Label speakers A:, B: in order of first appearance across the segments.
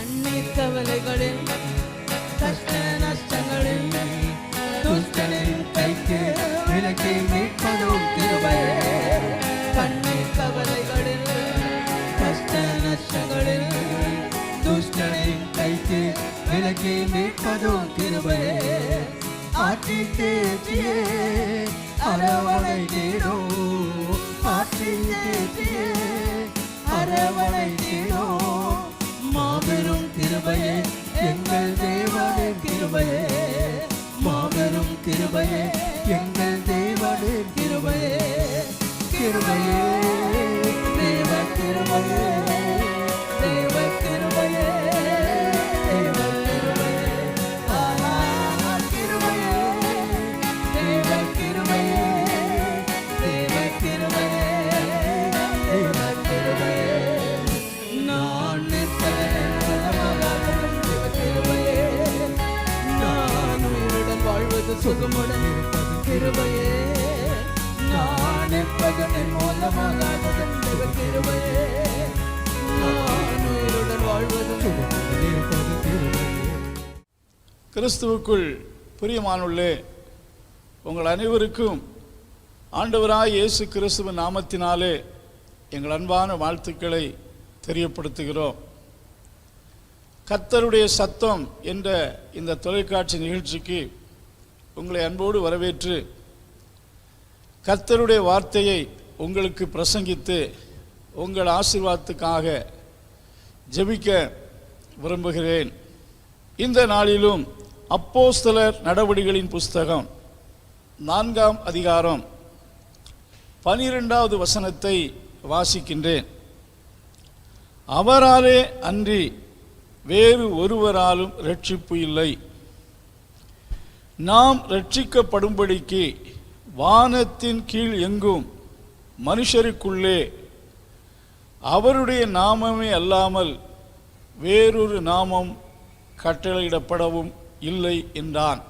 A: கண்ணீர் கவலைகளில் கஷ்ட நஷ்டங்களில் துஷ்டனின் கைக்கு விலக்கி மீட்பதும் கிருபையே. கண்ணீர் கவலைகளில் கஷ்ட நஷ்டங்களில் துஷ்டனின் கைக்கு விலக்கி மீட்பதும் கிருபையே. ஆற்றி தேற்றியே அரவணை நீரோ, ஆற்றி தேற்றியே அரவணை நீரோ. மாபெரும் கிருபையே எங்கள் தேவனின் கிருபையே, மாபெரும் கிருபையே எங்கள் தேவனின் கிருபையே. கிருபையே தேவ கிருபையே, தேவ கிருபையே, தேவ கிருபையே. கிருபையே தேவ கிருபையே, தேவ கிருபையே, தேவ கிருபையே. நான் கிருபையே, நான் உயிருடன் வாழ்வது சுகமுடன் இருப்பது கிருபையே. நான் எப்பகனின் மூலமாகாதது கிருபையே, நான் உயிருடன் வாழ்வது சுகமுடன் இருப்பது கிருபையே.
B: கிறிஸ்துவுக்குள் பிரியமானுள்ளே, உங்கள் அனைவருக்கும் ஆண்டவராய் இயேசு கிறிஸ்துவின் நாமத்தினாலே எங்கள் அன்பான வாழ்த்துக்களை தெரியப்படுத்துகிறோம். கர்த்தருடைய சத்தம் என்ற இந்த தொலைக்காட்சி நிகழ்ச்சிக்கு உங்களை அன்போடு வரவேற்று கர்த்தருடைய வார்த்தையை உங்களுக்கு பிரசங்கித்து உங்கள் ஆசீர்வாதத்துக்காக ஜெபிக்க விரும்புகிறேன். இந்த நாளிலும் அப்போஸ்தலர் நடவடிக்கைகளின் புஸ்தகம் 4ஆம் அதிகாரம் 12வது வசனத்தை வாசிக்கின்றேன். அவராலே அன்றி வேறு ஒருவராலும் இரட்சிப்பு இல்லை. நாம் இரட்சிக்கப்படும்படிக்கு வானத்தின் கீழ் எங்கும் மனுஷருக்குள்ளே அவருடைய நாமமே அல்லாமல் வேறொரு நாமம் கட்டளையிடப்படவும் இல்லை என்றான்.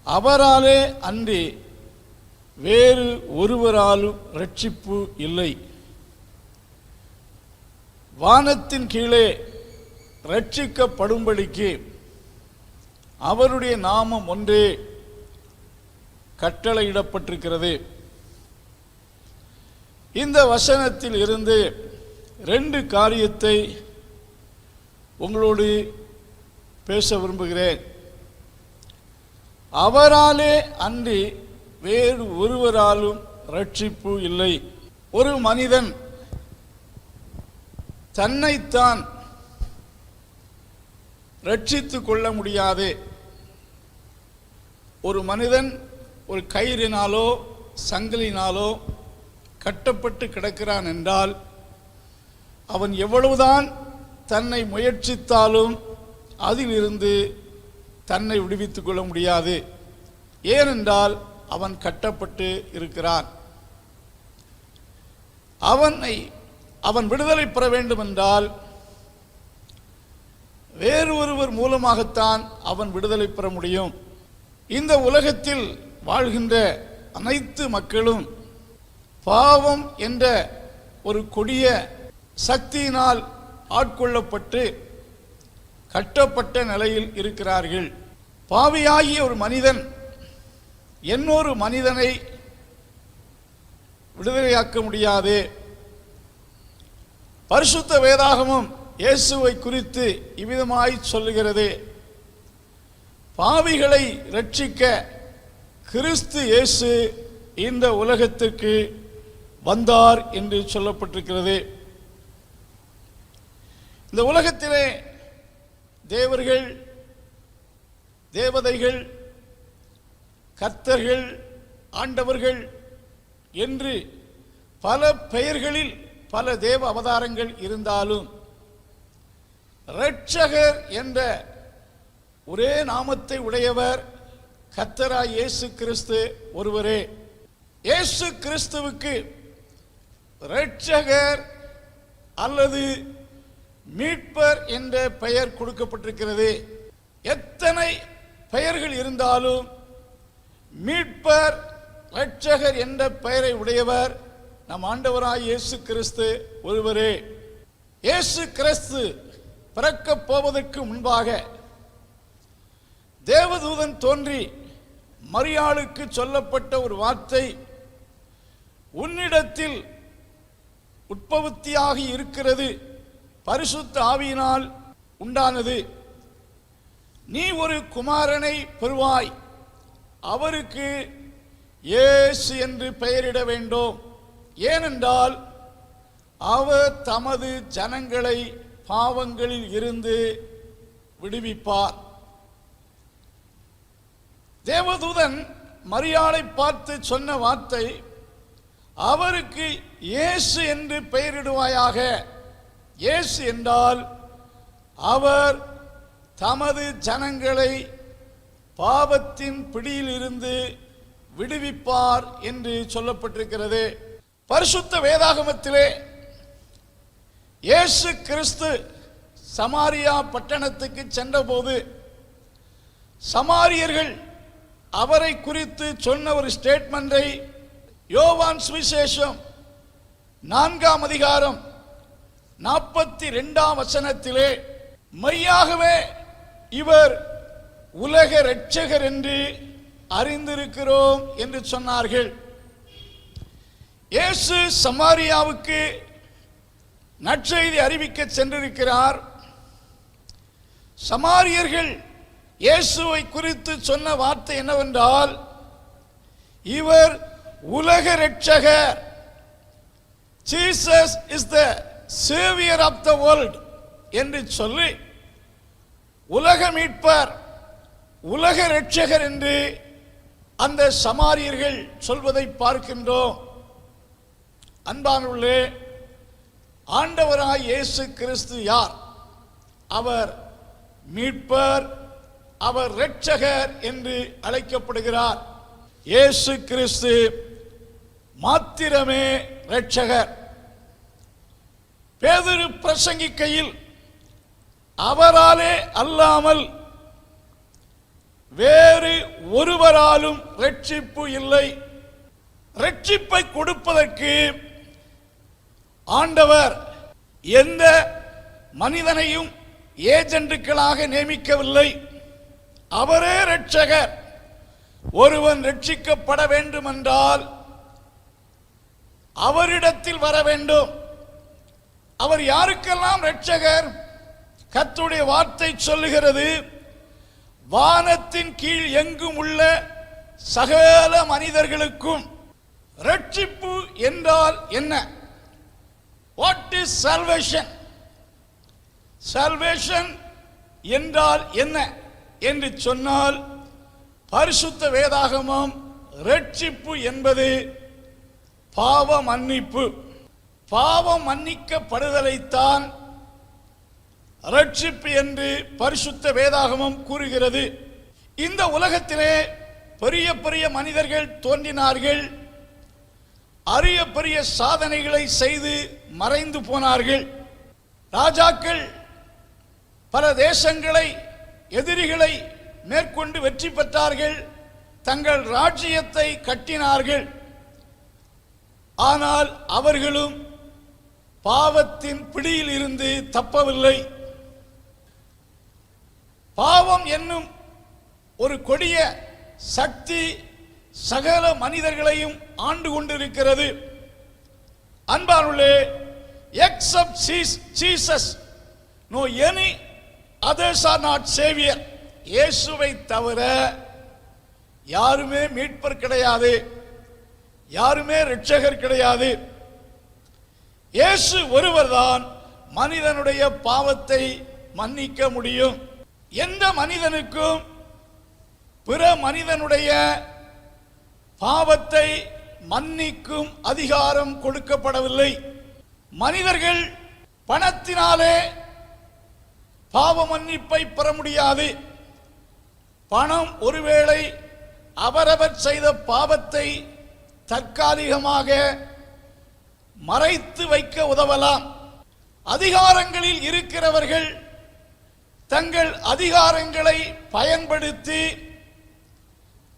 B: அவராலே அன்றி வேறு ஒருவராலும் இரட்சிப்பு இல்லை. வானத்தின் கீழே இரட்சிக்கப்படும்படிக்கு அவருடைய நாமம் ஒன்றே கட்டளையிடப்பட்டிருக்கிறது. இந்த வசனத்தில் இருந்து 2 காரியத்தை உங்களோடு பேச விரும்புகிறேன். அவராலே அன்றி வேறு ஒருவராலும் இரட்சிப்பு இல்லை. ஒரு மனிதன் தன்னைத்தான் ரட்சித்து கொள்ள முடியாது. ஒரு மனிதன் ஒரு கயிறினாலோ சங்கிலினாலோ கட்டப்பட்டு கிடக்கிறான் என்றால் அவன் எவ்வளவுதான் தன்னை முயற்சித்தாலும் அதிலிருந்து தன்னை விடுவித்துக் கொள்ள முடியாது. ஏனென்றால் அவன் கட்டப்பட்டு இருக்கிறான். அவன் விடுதலை பெற வேண்டும் என்றால் வேறு ஒருவர் மூலமாகத்தான் அவன் விடுதலை பெற முடியும். இந்த உலகத்தில் வாழ்கின்ற அனைத்து மக்களும் பாவம் என்ற ஒரு கொடிய சக்தியினால் ஆட்கொள்ளப்பட்டு கட்டப்பட்ட நிலையில் இருக்கிறார்கள். பாவியாகிய ஒரு மனிதன் இன்னொரு மனிதனை விடுதலையாக்க முடியாது. பரிசுத்த வேதாகமம் இயேசுவை குறித்து இவ்விதமாய் சொல்லுகிறது. பாவிகளை ரட்சிக்க கிறிஸ்து இயேசு இந்த உலகத்திற்கு வந்தார் என்று சொல்லப்பட்டிருக்கிறது. இந்த உலகத்திலே தேவர்கள், தேவதைகள், கர்த்தர்கள், ஆண்டவர்கள் என்று பல பெயர்களில் பல தேவ அவதாரங்கள் இருந்தாலும் இரட்சகர் என்ற ஒரே நாமத்தை உடையவர் கர்த்தராய் இயேசு கிறிஸ்து ஒருவரே. இயேசு கிறிஸ்துவுக்கு இரட்சகர் அல்லது மீட்பர் என்ற பெயர் கொடுக்கப்பட்டிருக்கிறது. எத்தனை பெயர்கள் இருந்தாலும் மீட்பர், இரட்சகர் என்ற பெயரை உடையவர் நம் ஆண்டவராய் இயேசு கிறிஸ்து ஒருவரே. இயேசு கிறிஸ்து பிறக்கப் போவதற்கு முன்பாக தேவதூதன் தோன்றி மரியாளுக்கு சொல்லப்பட்ட ஒரு வார்த்தை, உன்னிடத்தில் உற்பத்தியாகி இருக்கிறது பரிசுத்த ஆவியினால் உண்டானது, நீ ஒரு குமாரனை பெறுவாய், அவருக்கு இயேசு என்று பெயரிட வேண்டும், ஏனென்றால் அவர் தமது ஜனங்களை பாவங்களில் இருந்து விடுவிப்பார். தேவதூதன் மரியாளை பார்த்து சொன்ன வார்த்தை, அவருக்கு இயேசு என்று பெயரிடுவாயாக. இயேசு என்றால் அவர் தமது ஜனங்களை பாவத்தின் பிடியில் இருந்து விடுவிப்பார் என்று சொல்லப்பட்டிருக்கிறது. பரிசுத்த வேதாகமத்திலே இயேசு கிறிஸ்து சமாரியா பட்டணத்துக்கு சென்றபோது சமாரியர்கள் அவரை குறித்து சொன்ன ஒரு ஸ்டேட்மெண்டை யோவான் சுவிசேஷம் 4ஆம் அதிகாரம் 42ஆம் வசனத்திலே, மெய்யாகவே இவர் உலக இரட்சகர் என்று அறிந்திருக்கிறோம் என்று சொன்னார்கள். இயேசு சமாரியாவுக்கு நற்செய்தி அறிவிக்க சென்றிருக்கிறார். சமாரியர்கள் இயேசுவை குறித்து சொன்ன வார்த்தை என்னவென்றால், இவர் உலக இரட்சகர். Jesus is the saviour of the world என்று சொல்லி உலக மீட்பர், உலக இரட்சகர் என்று அந்த சமாரியர்கள் சொல்வதை பார்க்கின்றோம். அன்பானவர்களே, ஆண்டவராய் இயேசு கிறிஸ்து யார்? அவர் மீட்பர், அவர் இரட்சகர் என்று அழைக்கப்படுகிறார். இயேசு கிறிஸ்து மாத்திரமே இரட்சகர். பேதுரு பிரசங்கிக்கையில், அவராலே அல்லாமல் வேறு ஒருவராலும் இரட்சிப்பு இல்லை. இரட்சிப்பை கொடுப்பதற்கு ஆண்டவர் எந்த மனிதனையும் ஏஜென்ட்டுகளாக நியமிக்கவில்லை. அவரே இரட்சகர். ஒருவன் ரட்சிக்கப்பட வேண்டும் என்றால் அவரிடத்தில் வர வேண்டும். அவர் யாருக்கெல்லாம் இரட்சகர்? கர்த்தருடைய வார்த்தை சொல்லுகிறது, வானத்தின் கீழ் எங்கும் உள்ள சகல மனிதர்களுக்கும். ரட்சிப்பு என்றால் என்ன? What is salvation? சால்வேஷன் என்றால் என்ன என்று சொன்னால், பரிசுத்த வேதாகமம் ரட்சிப்பு என்பது பாவ மன்னிப்பு. பாவம் மன்னிக்கப்படுதலைத்தான் ரட்சிப்பு என்று பரிசுத்த வேதாகமம் கூறுகிறது. இந்த உலகத்திலே பெரிய பெரிய மனிதர்கள் தோன்றினார்கள், அரிய பெரிய சாதனைகளை செய்து மறைந்து போனார்கள். ராஜாக்கள் பல தேசங்களை, எதிரிகளை மேற்கொண்டு வெற்றி பெற்றார்கள், தங்கள் ராஜ்யத்தை கட்டினார்கள். ஆனால் அவர்களும் பாவத்தின் பிடியில் இருந்து தப்பவில்லை. பாவம் என்னும் ஒரு கொடிய சக்தி சகல மனிதர்களையும் ஆண்டு கொண்டிருக்கிறது. அன்பானுள்ளே, except Jesus no any others are not savior. இயேசுவை தவிர யாருமே மீட்பர் கிடையாது, யாருமே இரட்சகர் கிடையாது. இயேசு ஒருவர்தான் மனிதனுடைய பாவத்தை மன்னிக்க முடியும். எந்த மனிதனுக்கும் பிற மனிதனுடைய பாவத்தை மன்னிக்கும் அதிகாரம் கொடுக்கப்படவில்லை. மனிதர்கள் பணத்தினாலே பாவ மன்னிப்பை பெற முடியாது. பணம் ஒருவேளை அவரவர் செய்த பாவத்தை தற்காலிகமாக மறைத்து வைக்க உதவலாம். அதிகாரங்களில் இருக்கிறவர்கள் தங்கள் அதிகாரங்களை பயன்படுத்தி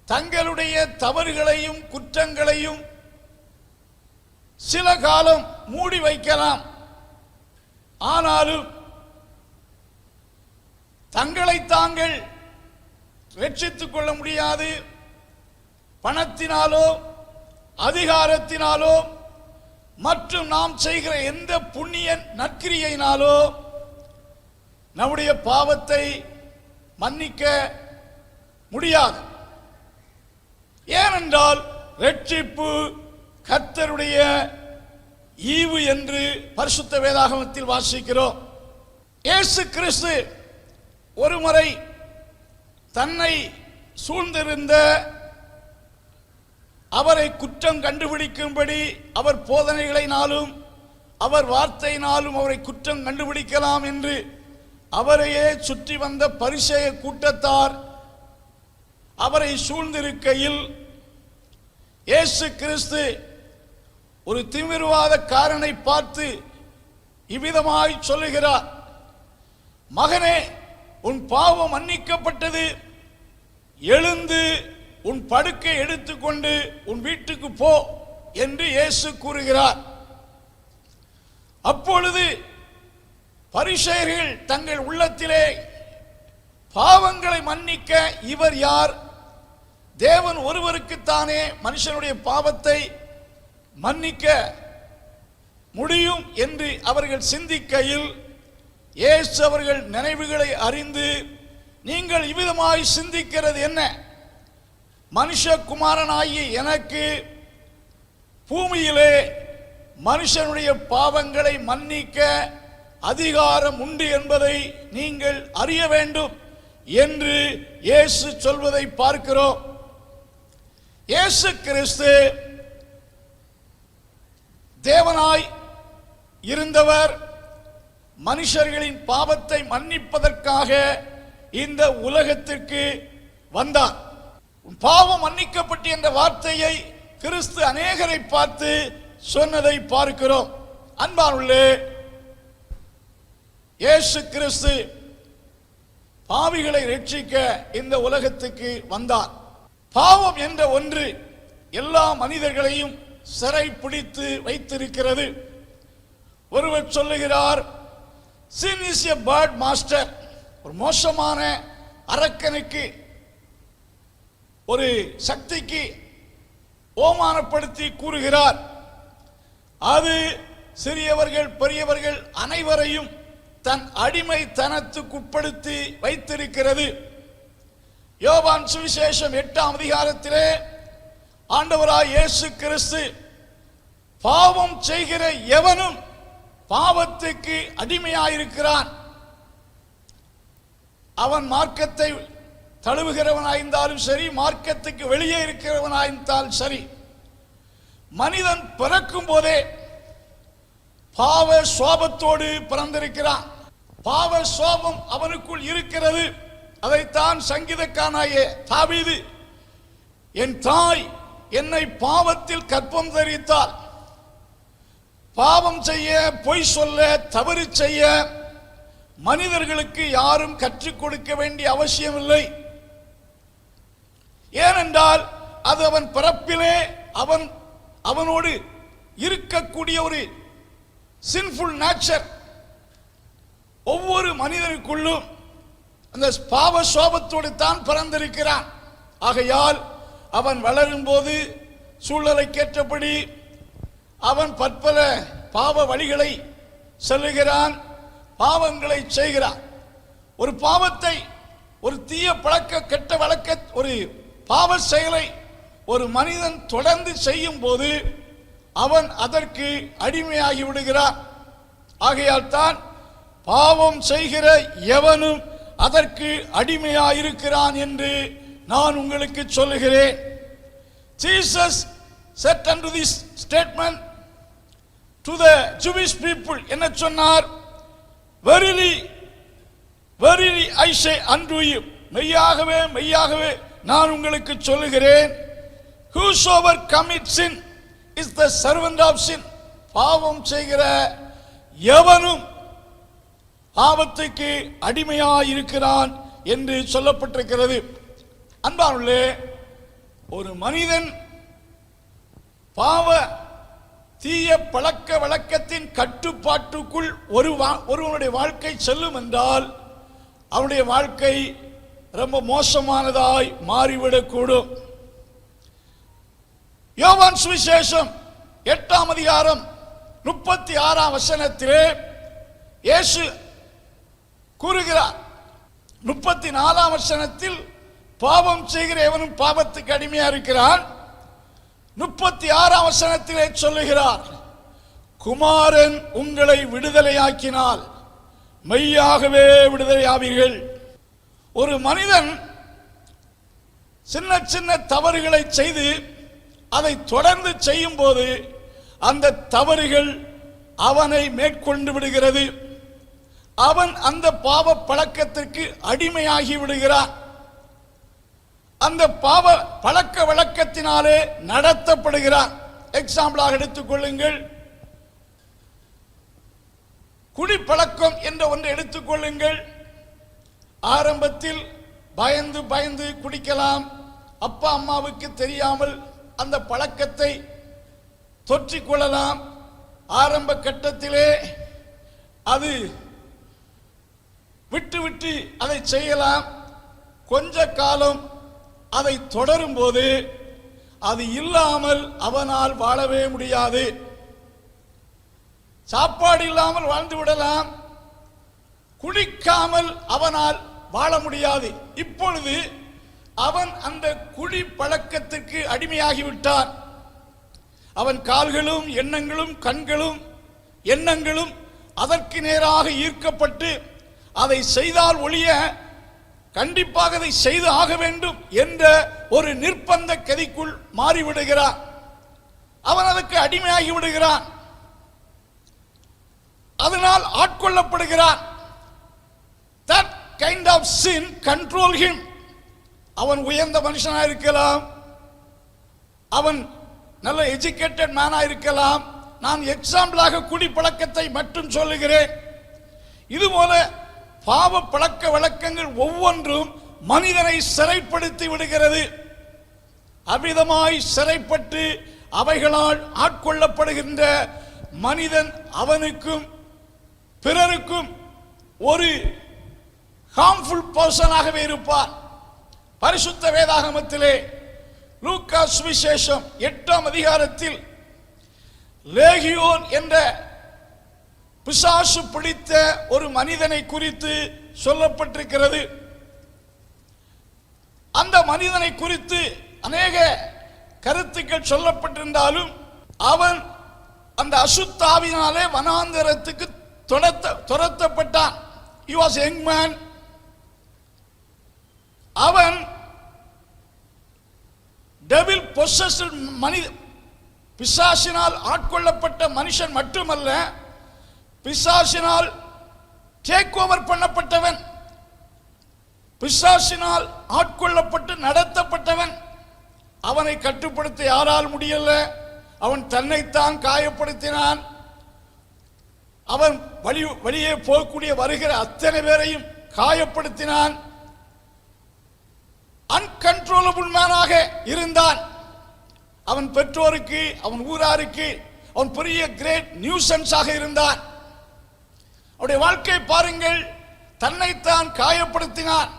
B: தங்களுடைய தவறுகளையும் குற்றங்களையும் சில காலம் மூடி வைக்கலாம். ஆனாலும் தங்களை தாங்கள் ரட்சித்துக் கொள்ள முடியாது. பணத்தினாலோ அதிகாரத்தினாலோ மற்றும் நாம் செய்கிற எந்த புண்ணிய நற்கிரியினாலோ நம்முடைய பாவத்தை மன்னிக்க முடியாது. ஏனென்றால் ரட்சிப்பு கர்த்தருடைய ஈவு என்று பரிசுத்த வேதாகமத்தில் வாசிக்கிறோம். இயேசு கிறிஸ்து ஒருமுறை தன்னை சூழ்ந்திருந்த அவரை குற்றம் கண்டுபிடிக்கும்படி அவர் போதனைகளினாலும் அவர் வார்த்தையினாலும் அவரை குற்றம் கண்டுபிடிக்கலாம் என்று அவரையே சுற்றி வந்த பரிசேய கூட்டத்தார் அவரை சூழ்ந்திருக்கையில் இயேசு கிறிஸ்து ஒரு திமிர்வாதக்காரனை பார்த்து இவ்விதமாய் சொல்லுகிறார், மகனே, உன் பாவம் மன்னிக்கப்பட்டது, எழுந்து உன் படுக்கை எடுத்துக்கொண்டு உன் வீட்டுக்கு போ என்று இயேசு கூறுகிறார். அப்பொழுது பரிசேயர்கள் தங்கள் உள்ளத்திலே பாவங்களை மன்னிக்க இவர் யார்? தேவன் ஒருவருக்குத்தானே மனுஷனுடைய பாவத்தை மன்னிக்க முடியும் என்று அவர்கள் சிந்திக்கையில் இயேசு அவர்கள் நினைவுகளை அறிந்து, நீங்கள் இவ்விதமாய் சிந்திக்கிறது என்ன? மனுஷகுமாரனாகிய எனக்கு பூமியிலே மனுஷனுடைய பாவங்களை மன்னிக்க அதிகாரம் உண்டு என்பதை நீங்கள் அறிய வேண்டும் என்று இயேசு சொல்வதை பார்க்கிறோம். இயேசு கிறிஸ்து தேவனாய் இருந்தவர், மனுஷர்களின் பாவத்தை மன்னிப்பதற்காக இந்த உலகத்திற்கு வந்தார். பாவம் மன்னிக்கப்பட்டு என்ற வார்த்தையை கிறிஸ்து அநேகரை பார்த்து சொன்னதை பார்க்கிறோம். அன்பானுள்ளே, இயேசு கிறிஸ்து பாவிகளை ரட்சிக்க இந்த உலகத்துக்கு வந்தார். பாவம் என்ற ஒன்று எல்லா மனிதர்களையும் சிறை பிடித்து வைத்திருக்கிறது. ஒருவர் சொல்லுகிறார், sin is a bad master. ஒரு மோசமான அரக்கனுக்கு, ஒரு சக்திக்கு ஓமானப்படுத்தி கூறுகிறார். அது சிறியவர்கள் பெரியவர்கள் அனைவரையும் தன் அடிமைத்தனத்துக்குட்படுத்தி வைத்திருக்கிறது. யோவான் சுவிசேஷம் 8ஆம் அதிகாரத்திலே ஆண்டவராய் இயேசு கிறிஸ்து, பாவம் செய்கிற எவனும் பாவத்துக்கு அடிமையாயிருக்கிறான். அவன் மார்க்கத்தை தழுவுகிறவனாயிருந்தாலும் சரி, மார்க்கத்துக்கு வெளியே இருக்கிறவனாயிருந்தாலும் சரி, மனிதன் பிறக்கும் போதே பாவ சோபத்தோடு பிறந்திருக்கிறான். பாவ சோபம் அவனுக்குள் இருக்கிறது. அதைத்தான் சங்கீதக்காரனாகிய தாவீது, என் தாய் என்னை பாவத்தில் கற்பம் தரித்தாள், பாவம் செய்ய, பொய் சொல்ல, தவறு செய்ய மனிதர்களுக்கு யாரும் கற்றுக் கொடுக்க வேண்டிய அவசியமில்லை. ஏனென்றால் அது அவன் பிறப்பிலே அவனோடு இருக்கக்கூடிய ஒரு சின்ஃபுல் நேச்சர். ஒவ்வொரு மனிதனுக்குள்ளும் அந்த பாவ சோபத்தோடு தான் பிறந்திருக்கிறான். ஆகையால் அவன் வளரும் போது சூழலைக்கேற்றபடி அவன் பற்பல பாவ வழிகளை செல்லுகிறான், பாவங்களை செய்கிறான். ஒரு பாவத்தை, ஒரு தீய பழக்க, கெட்ட வழக்க, ஒரு பாவ செயலை ஒரு மனிதன் தொடர்ந்து செய்யும் போது அவன் அதற்கு அடிமையாகி விடுகிறான். ஆகையால் தான் பாவம் செய்கிற எவனும் அதற்கு அடிமையாயிருக்கிறான் என்று நான் உங்களுக்கு சொல்லுகிறேன். Jesus said unto this statement to the Jewish people, என்ன சொன்னார்? Verily, verily I say unto you, மெய்யாகவே மெய்யாகவே நான் உங்களுக்கு சொல்லுகிறேன், whosoever commits sin is the servant of sin. பாவம் செய்கிற எவனும் பாவத்துக்கு அடிமையாயிருக்கிறான் என்று சொல்லப்பட்டிருக்கிறது. அன்பானுள்ளே, ஒரு மனிதன் பாவ தீய பழக்க வழக்கத்தின் கட்டுப்பாட்டுக்குள் ஒருவனுடைய வாழ்க்கை செல்லும் என்றால் அவனுடைய வாழ்க்கை ரொம்ப மோசமானதாய் மாறிவிடக்கூடும். யோவான் சுவிசேஷம் 8ஆம் அதிகாரம் 36ஆம் வசனத்திலே இயேசு கூறுகிறார். 34ஆம் வசனத்தில் பாவம் செய்கிற எவனும் பாவத்துக்கு அடிமையா இருக்கிறான். 36ஆம் வசனத்திலே சொல்லுகிறார், குமாரன் உங்களை விடுதலையாக்கினால் மெய்யாகவே விடுதலையாவீர்கள். ஒரு மனிதன் சின்ன சின்ன தவறுகளை செய்து அதை தொடர்ந்து செய்யும் போது அந்த தவறுகள் அவனை மேற்கொண்டு விடுகிறது. அவன் அந்த பாவ பழக்கத்திற்கு அடிமையாகி விடுகிறான். அந்த பாவ பழக்க வழக்கத்தினாலே நடத்தப்படுகிறான். எக்ஸாம்பிளாக எடுத்துக்கொள்ளுங்கள், குடிப்பழக்கம் என்ற ஒன்றை எடுத்துக்கொள்ளுங்கள். ஆரம்பத்தில் பயந்து பயந்து குடிக்கலாம். அப்பா அம்மாவுக்கு தெரியாமல் அந்த பழக்கத்தை தொற்றிக்கொள்ளலாம். ஆரம்ப கட்டத்திலே அது விட்டு விட்டு அதை செய்யலாம். கொஞ்ச காலம் அதை தொடரும் போது அது இல்லாமல் அவனால் வாழவே முடியாது. சாப்பாடு இல்லாமல் வாழ்ந்து விடலாம், குடிக்காமல் அவனால் வாழ முடியாது. இப்பொழுது அவன் அந்த குடி பழக்கத்திற்கு அடிமையாகிவிட்டான். அவன் கால்களும் எண்ணங்களும் கண்களும் எண்ணங்களும் அதற்கு நேராக ஈர்க்கப்பட்டு அதை செய்தால் ஒழிய கண்டிப்பாக அதை செய்து ஆக வேண்டும் என்ற ஒரு நிர்பந்த கதிக்குள் மாறிவிடுகிறான். அவன் அதற்கு அடிமையாகி விடுகிறான். அதனால் ஆட்கொள்ளப்படுகிறான். That kind of sin control him. அவன் உயர்ந்த மனுஷனாக இருக்கலாம், அவன் நல்ல எஜுகேட்டட் மேனா இருக்கலாம். நான் எக்ஸாம்பிளாக குடிப்பழக்கத்தை மட்டும் சொல்லுகிறேன். இதுபோல பாவ பழக்க வழக்கங்கள் ஒவ்வொன்றும் மனிதனை சிறைப்படுத்தி விடுகிறது. அவ்விதமாய் சிறைப்பட்டு அவைகளால் ஆட்கொள்ளப்படுகின்ற மனிதன் அவனுக்கும் பிறருக்கும் ஒரு ஹார்ம்ஃபுல் பர்சனாகவே இருப்பார். பரிசுத்த வேதாகமத்திலே லூக்கா சுவிசேஷம் 8ஆம் அதிகாரத்தில் லேகியோன் என்ற பிசாசு பிடித்த ஒரு மனிதனை குறித்து சொல்லப்பட்டிருக்கிறது. அந்த மனிதனை குறித்து அநேக கருத்துக்கள் சொல்லப்பட்டிருந்தாலும் அவன் அந்த அசுத்தாவினாலே வனாந்தரத்துக்கு துரத்தப்பட்டான். He was a young man. அவன் டெவில் பொசஸ்ட் மனித பிசாசினால் ஆட்கொள்ளப்பட்ட மனுஷன் மட்டுமல்ல, பிசாசினால் டேக் ஓவர் பண்ணப்பட்டவன், பிசாசினால் ஆட்கொள்ளப்பட்டு நடத்தப்பட்டவன். அவனை கட்டுப்படுத்த யாரால் முடியல. அவன் தன்னைத்தான் காயப்படுத்தினான். அவன் வழியே போகக்கூடிய வருகிற அத்தனை பேரையும் காயப்படுத்தினான். அன்கண்ட்ரோலபிள் மேனாக இருந்தான். அவன் பெற்றோருக்கு, அவன் ஊராருக்கு அவன் பெரிய கிரேட் நியூசன்ஸாக இருந்தான். அவருடைய வாழ்க்கை பாருங்கள். தன்னைத்தான் காயப்படுத்தினான்.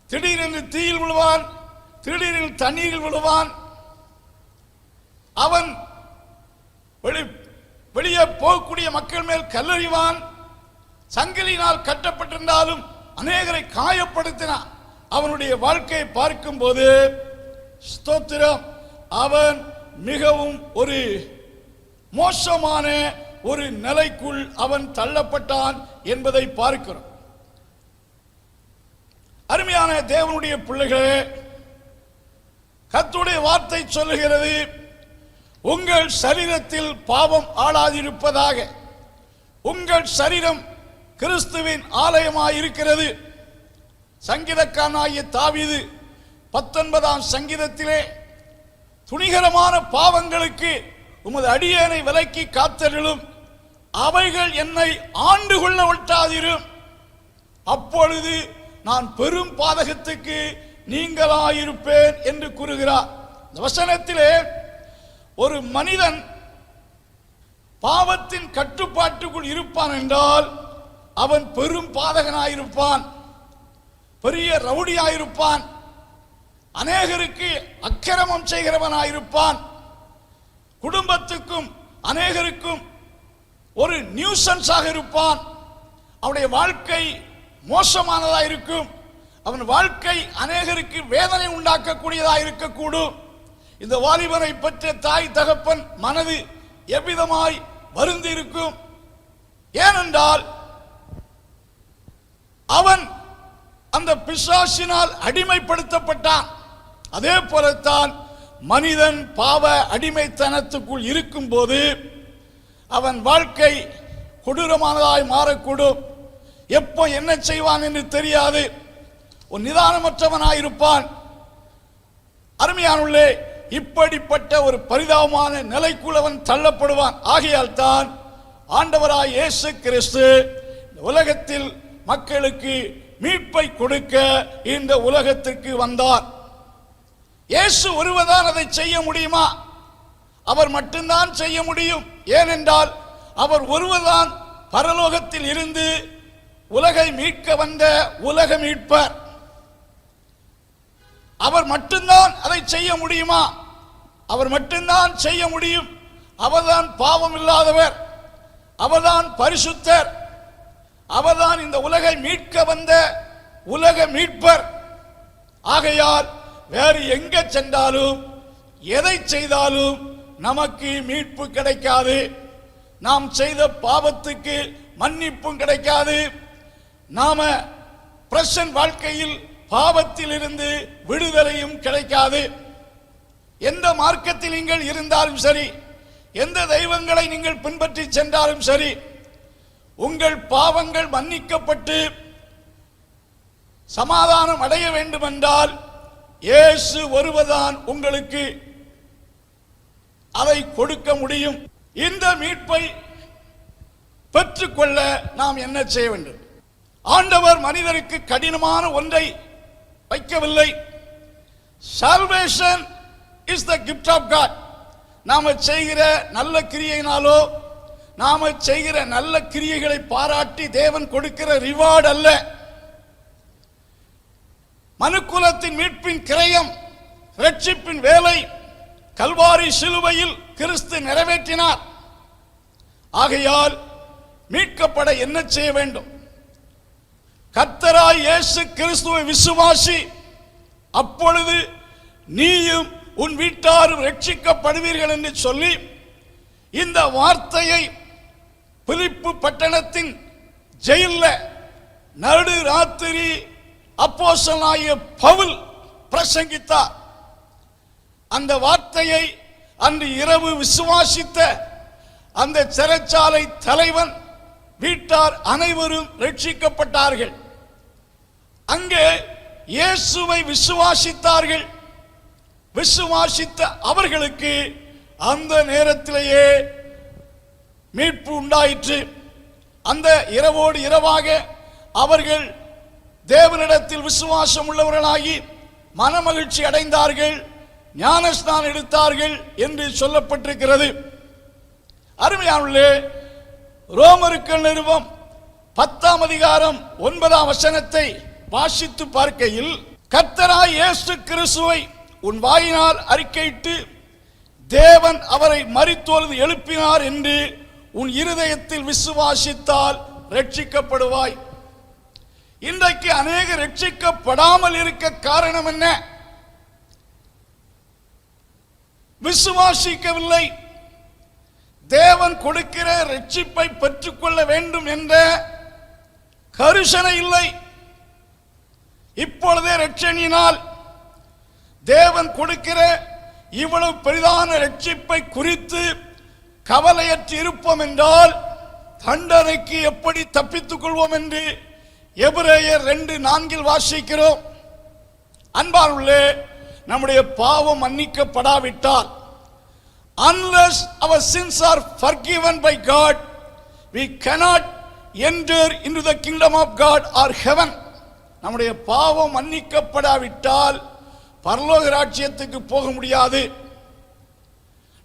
B: திடீரென்று தீயில் விழுவான், திடீரில் தண்ணீரில் விழுவான். அவன் வெளியே போகக்கூடிய மக்கள் மேல் கல்லறிவான். சங்கிலினால் கட்டப்பட்டிருந்தாலும் அநேகரை காயப்படுத்தினான். அவனுடைய வாழ்க்கையை பார்க்கும் போது ஸ்தோத்திரம், அவன் மிகவும் ஒரு மோசமான ஒரு நிலைக்குள் அவன் தள்ளப்பட்டான் என்பதை பார்க்கிறோம். அருமையான தேவனுடைய பிள்ளைகளே, கர்த்தருடைய வார்த்தை சொல்லுகிறது, உங்கள் சரீரத்தில் பாவம் ஆளாதிருப்பதாக. உங்கள் சரீரம் கிறிஸ்துவின் ஆலயமாயிருக்கிறது. சங்கீதக்காரனாகிய தாவீது 19ஆம் சங்கீதத்திலே, துணிகரமான பாவங்களுக்கு உமது அடியேனை விலக்கி காத்தருளும், அவைகள் என்னை ஆண்டு கொள்ள விட்டாதிரும், அப்பொழுது நான் பெரும் பாதகத்துக்கு நீங்களாயிருப்பேன் என்று கூறுகிறார். இந்த வசனத்திலே ஒரு மனிதன் பாவத்தின் கட்டுப்பாட்டுக்குள் இருப்பான் என்றால் அவன் பெரும் பாதகனாயிருப்பான், பெரிய ரவுடியாயிருப்பான், அநேகருக்கு அக்கிரமம் செய்கிறவனாயிருப்பான், குடும்பத்துக்கும் அநேகருக்கும் ஒரு நியூசன்ஸாக இருப்பான். அவனுடைய வாழ்க்கை மோசமானதாக இருக்கும். அவன் வாழ்க்கை அநேகருக்கு வேதனை உண்டாக்கக்கூடியதாக இருக்கக்கூடும். இந்த வாலிபனை பற்றிய தாய் தகப்பன் மனது எவ்விதமாய் வருந்தி இருக்கும்? ஏனென்றால் அவன் அந்த பிசாசினால் அடிமைப்படுத்தப்பட்டான். அதே போலத்தான் மனிதன் பாவ அடிமைத்தனத்துக்குள் இருக்கும் போது அவன் வாழ்க்கை கொடூரமானதாய் மாறக்கூடும். எப்போ என்ன செய்வான் என்று தெரியாது. ஒரு நிதானமற்றவனாயிருப்பான். அருமையானவர்களே, இப்படிப்பட்ட ஒரு பரிதாபமான நிலைக்குள் அவன் தள்ளப்படுவான். ஆகையால் தான் ஆண்டவராய் இயேசு கிறிஸ்து உலகத்தில் மக்களுக்கு மீட்பை கொடுக்க இந்த உலகத்திற்கு வந்தார். இயேசு ஒருவர்தான் அதை செய்ய முடியுமா? அவர் மட்டும்தான் செய்ய முடியும். ஏனென்றால் அவர் ஒருவர்தான் பரலோகத்தில் இருந்து உலகை மீட்க வந்த உலக மீட்பர். அவர் மட்டும்தான் அதை செய்ய முடியுமா? அவர் மட்டும்தான் செய்ய முடியும். அவர்தான் பாவம் இல்லாதவர், அவர்தான் பரிசுத்தர், அவர்தான் இந்த உலகை மீட்க வந்த உலக மீட்பர். ஆகையால் வேறு எங்க சென்றாலும் எதை செய்தாலும் நமக்கு மீட்பு கிடைக்காது. நாம் செய்த பாவத்துக்கு மன்னிப்பும் கிடைக்காது. நாம பிரசன்ட் வாழ்க்கையில் பாவத்தில் இருந்து விடுதலையும் கிடைக்காது. எந்த மார்க்கத்தில் நீங்கள் இருந்தாலும் சரி, எந்த தெய்வங்களை நீங்கள் பின்பற்றி சென்றாலும் சரி, உங்கள் பாவங்கள் மன்னிக்கப்பட்டு சமாதானம் அடைய வேண்டும் என்றால் இயேசு ஒருவர்தான் உங்களுக்கு அதை கொடுக்க முடியும். இந்த மீட்பை பெற்றுக்கொள்ள நாம் என்ன செய்ய வேண்டும்? ஆண்டவர் மனிதருக்கு கடினமான ஒன்றை வைக்கவில்லை. Salvation is the gift of God. நாம செய்கிற நல்ல கிரியையினாலோ நாம செய்கிற நல்ல கிரியைகளை பாராட்டி தேவன் கொடுக்கிற ரிவார்டு அல்ல. மனுக்குலத்தின் மீட்பின் கிரயம், இரட்சிப்பின் வேலை கல்வாரி சிலுவையில் கிறிஸ்து நிறைவேற்றினார். ஆகையால் மீட்கப்பட என்ன செய்ய வேண்டும்? கர்த்தராய் இயேசு கிறிஸ்துவை விசுவாசி, அப்பொழுது நீயும் உன் வீட்டாரும் ரட்சிக்கப்படுவீர்கள் என்று சொல்லி இந்த வார்த்தையை பிலிப்பு பட்டணத்தின் ஜெயிலில் நடு ராத்திரி அப்போஸ்தலனாகிய பவுல் பிரசங்கித்தார். அந்த வார்த்தையை அன்று இரவு விசுவாசித்த அந்த சிறைச்சாலை தலைவன் வீட்டார் அனைவரும் ரட்சிக்கப்பட்டார்கள். அங்கே இயேசுவை விசுவாசித்தார்கள். விசுவாசித்த அவர்களுக்கு அந்த நேரத்திலேயே மீட்பு உண்டாயிற்று. அந்த இரவோடு இரவாக அவர்கள் தேவனிடத்தில் விசுவாசம் உள்ளவர்களாகி மனமகிழ்ச்சி அடைந்தார்கள், ஞானஸ்நானம் எடுத்தார்கள் என்று சொல்லப்பட்டிருக்கிறது. அருமையானவர்களே, ரோமருக்கு நிருபம் 10ஆம் அதிகாரம் 9ஆம் வசனத்தை வாசித்து பார்க்கையில், கர்த்தராய் இயேசு கிறிஸ்துவை உன் வாயினால் அறிக்கையிட்டு தேவன் அவரை மரித்தோர்ந்து எழுப்பினார் என்று உன் இருதயத்தில் விசுவாசித்தால் ரட்சிக்கப்படுவாய். இன்றைக்கு அநேக ரட்சிக்கப்படாமல் இருக்க காரணம் என்ன? விசுவாசிக்கவில்லை. தேவன் கொடுக்கிற ரட்சிப்பை பெற்றுக்கொள்ள வேண்டும் என்ற கருசனை இல்லை. இப்பொழுதே ரட்சணியினால் தேவன் கொடுக்கிற இவ்வளவு பெரிதான ரட்சிப்பை குறித்து கவலையற்று இருப்போம் என்றால் தண்டனைக்கு எப்படி தப்பித்துக் கொள்வோம் என்று எபிரேயர் 2:4 வாசிக்கிறோம். அன்பானவர்களே, நம்முடைய பாவம் மன்னிக்கப்படாவிட்டால், unless our sins are forgiven by God, we cannot enter into the kingdom of God or heaven. நம்முடைய பாவம் மன்னிக்கப்படாவிட்டால் பரலோக ராஜ்யத்துக்கு போக முடியாது.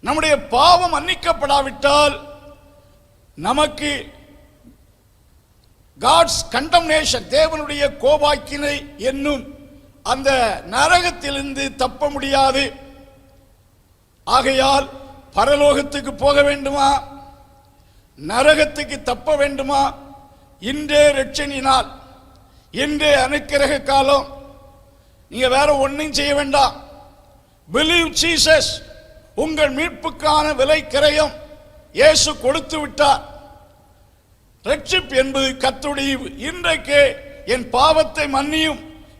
B: நம்முடைய பாவம் மன்னிக்கப்படாவிட்டால் நமக்கு காட்ஸ் கண்டம்னேஷன், தேவனுடைய கோபாக்கினை என்னும் அந்த நரகத்திலிருந்து தப்ப முடியாது. ஆகையால் பரலோகத்துக்கு போக வேண்டுமா, நரகத்துக்கு தப்ப வேண்டுமா? இன்றே ரட்சணினால், இன்றே அனுக்கிரக காலம். நீங்க வேற ஒன்றும் செய்ய வேண்டாம். Believe Jesus. உங்கள் மீட்புக்கான விலை கிரயம் இயேசு கொடுத்து விட்டார். ரட்சிப்பு என்பது கர்த்தருடைய ஈவு. இன்றைக்கு என் பாவத்தை மன்னியும்,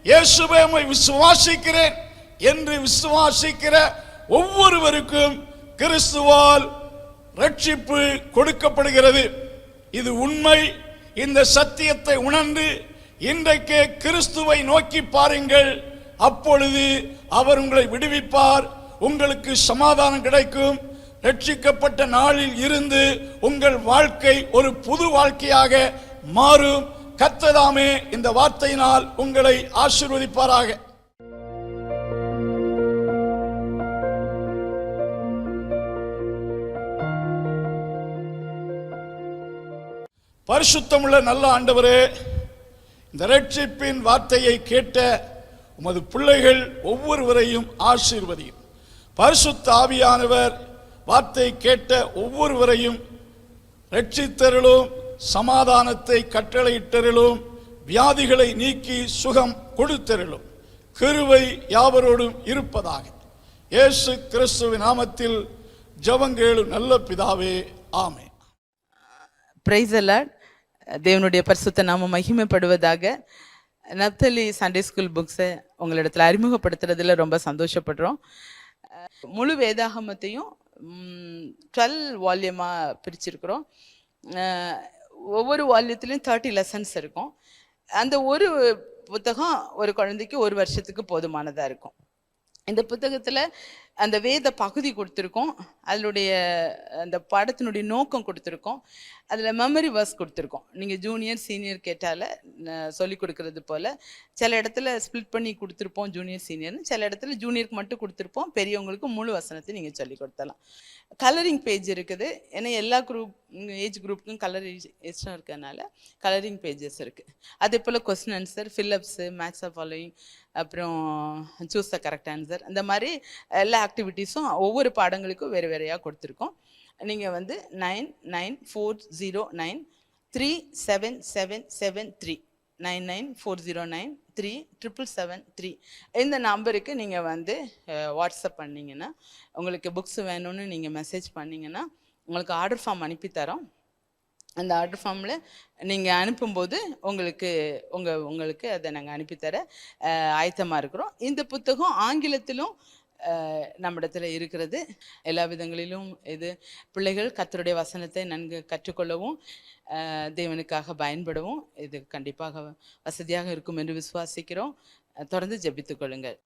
B: இயேசுவே உம்மை விசுவாசிக்கிறேன் என்று விசுவாசிக்கிற ஒவ்வொருவருக்கும் கிறிஸ்துவால் ரட்சிப்பு கொடுக்கப்படுகிறது. இது உண்மை. இந்த சத்தியத்தை உணர்ந்து இன்றைக்கு கிறிஸ்துவை நோக்கி பாருங்கள். அப்பொழுது அவர் உங்களை விடுவிப்பார். உங்களுக்கு சமாதானம் கிடைக்கும். ரட்சிக்கப்பட்ட நாளில் இருந்து உங்கள் வாழ்க்கை ஒரு புது வாழ்க்கையாக மாறும். கர்த்தர் இந்த வார்த்தையினால் உங்களை ஆசீர்வதிப்பாராக. பரிசுத்தமுள்ள நல்ல ஆண்டவரே, இந்த ரட்சிப்பின் வார்த்தையை கேட்ட உமது பிள்ளைகள் ஒவ்வொருவரையும் ஆசீர்வதியும். பரிசுத்த ஆவியானவர் வார்த்தை கேட்ட ஒவ்வொருவரையும் ரட்சித்தருளும், சமாதானத்தை கட்டளையிட்டருளும், வியாதிகளை நீக்கி சுகம் கொடுத்தருளும். கிருபை யாவரோடும் இருப்பதாக. இயேசு கிறிஸ்துவின் நாமத்தில் ஜெபங்கேளும் நல்ல பிதாவே, ஆமென்.
C: Praise the Lord. தேவனுடைய பரிசுத்த நாமம் மகிமைப்படுவதாக. நப்தலி சண்டே ஸ்கூல் புக்ஸை உங்களிடத்தில் அறிமுகப்படுத்துறதுல ரொம்ப சந்தோஷப்படுறோம். முழு வேதாகமத்தையும் 12 வால்யூமாக பிரிச்சிருக்கிறோம். ஒவ்வொரு வால்யூத்துலேயும் 30 லெசன்ஸ் இருக்கும். அந்த ஒரு புத்தகம் ஒரு குழந்தைக்கு ஒரு வருஷத்துக்கு போதுமானதாக இருக்கும். இந்த புத்தகத்தில் அந்த வேத பகுதி கொடுத்துருக்கோம், அதனுடைய அந்த பாடத்தினுடைய நோக்கம் கொடுத்துருக்கோம், அதில் மெமரி வர்ஸ் கொடுத்துருக்கோம். நீங்கள் ஜூனியர் சீனியர் கேட்டால சொல்லி கொடுக்கறது போல் சில இடத்துல ஸ்ப்ளிட் பண்ணி கொடுத்துருப்போம் ஜூனியர் சீனியர்னு, சில இடத்துல ஜூனியருக்கு மட்டும் கொடுத்துருப்போம், பெரியவங்களுக்கு முழு வசனத்தை நீங்கள் சொல்லி கொடுத்தலாம். கலரிங் பேஜ் இருக்குது. ஏன்னா எல்லா ஏஜ் குரூப்புக்கும் கலர் இஷ்டம் இருக்கிறதுனால கலரிங் பேஜஸ் இருக்குது. அதே போல் question answer, fill ups, match of following, அப்புறம் சூஸ் த கரெக்ட் ஆன்சர், இந்த மாதிரி எல்லா ஆக்டிவிட்டீஸும் ஒவ்வொரு பாடங்களுக்கும் வேறு வேறையாக கொடுத்துருக்கோம். நீங்கள் 9940937773 9940937773 இந்த நம்பருக்கு நீங்கள் வாட்ஸ்அப் பண்ணிங்கன்னா, உங்களுக்கு புக்ஸ் வேணும்னு நீங்கள் மெசேஜ் பண்ணிங்கன்னா உங்களுக்கு ஆர்டர் ஃபார்ம் அனுப்பித்தரோம். அந்த ஆர்டர் ஃபார்மில் நீங்கள் அனுப்பும்போது உங்களுக்கு அதை நாங்கள் அனுப்பித்தர ஆயத்தமாக இருக்கிறோம். இந்த புத்தகம் ஆங்கிலத்திலும் நம்மிடத்தில் இருக்கிறது. எல்லா விதங்களிலும் இது பிள்ளைகள் கர்த்தருடைய வசனத்தை நன்கு கற்றுக்கொள்ளவும் தேவனுக்காக பயன்படவும் இது கண்டிப்பாக வசதியாக இருக்கும் என்று விசுவாசிக்கிறோம். தொடர்ந்து ஜெபித்துக் கொள்ளுங்கள்.